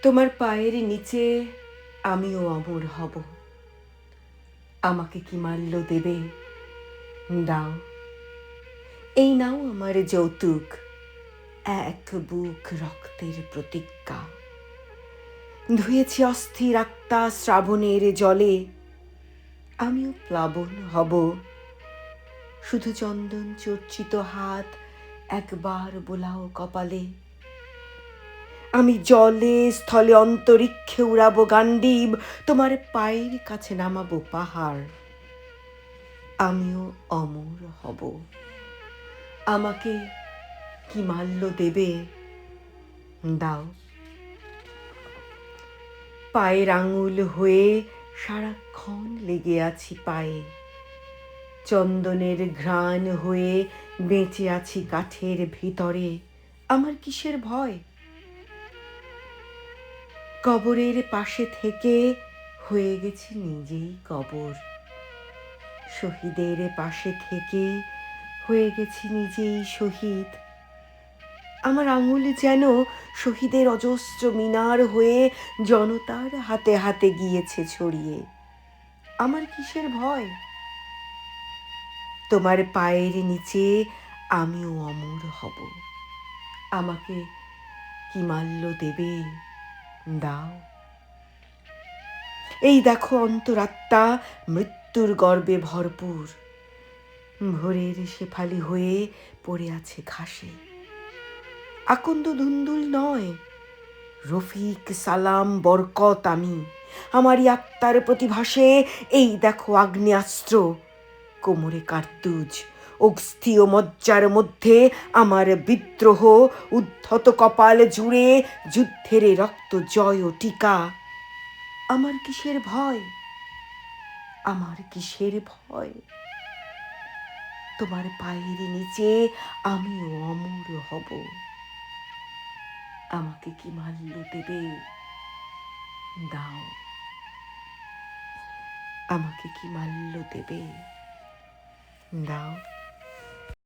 তোমার পায়ের নিচে আমিও অমর হব। আমাকে কি মাল্য দেবে? দাও, এই নাও আমার যৌতুক, এক বুক রক্তের প্রতিজ্ঞা। ধুয়েছি অস্থির আত্মা শ্রাবণের জলে, আমিও প্লাবন হব। শুধু চন্দন চর্চিত হাত একবার বোলাও কপালে। আমি জলে স্থলে অন্তরিক্ষে উড়াবো গান্ডীব, তোমার পায়ের কাছে নামাবো পাহাড়। আমিও অমর হব। আমাকে কি মাল্য দেবে? দাও। পায়ের আঙুল হয়ে সারাক্ষণ লেগে আছি পায়ে, চন্দনের ঘ্রাণ হয়ে বেঁচে আছি কাঠের ভিতরে। আমার কিসের ভয়? কবরের পাশে থেকে হয়ে গেছি নিজেই কবর, শহীদের পাশে থেকে হয়ে গেছি নিজেই শহীদ। আমার আঙুল যেন শহীদের অজস্র মিনার হয়ে জনতার হাতে হাতে গিয়েছে ছড়িয়ে। আমার কিসের ভয়? তোমার পায়ের নিচে আমিও অমর হব। আমাকে কি মাল্য দেবে? দাও। এই দেখো অন্তরাত্মা মৃত্যুর গর্বে ভরপুর, ভোরের শেফালি হয়ে পড়ে আছে ঘাসে। আকন্দ ধুন্দুল নয়, রফিক সালাম বরকত আমি। আমারই আত্মার প্রতিভাসে এই দেখো আগ্নেয়াস্ত্র, কোমরে কার্তুজ, অস্থি ও মজ্জার মধ্যে আমার বিদ্রোহ, উদ্ধত কপাল জুড়ে যুদ্ধের রক্ত জয় ও টিকা। আমার কিসের ভয়? আমার কিসের ভয়? তোমার পায়ের নিচে আমিও অমর হব। আমাকে কি মাল্য দেবে? দাও। আমাকে কি মাল্য দেবে? দাও।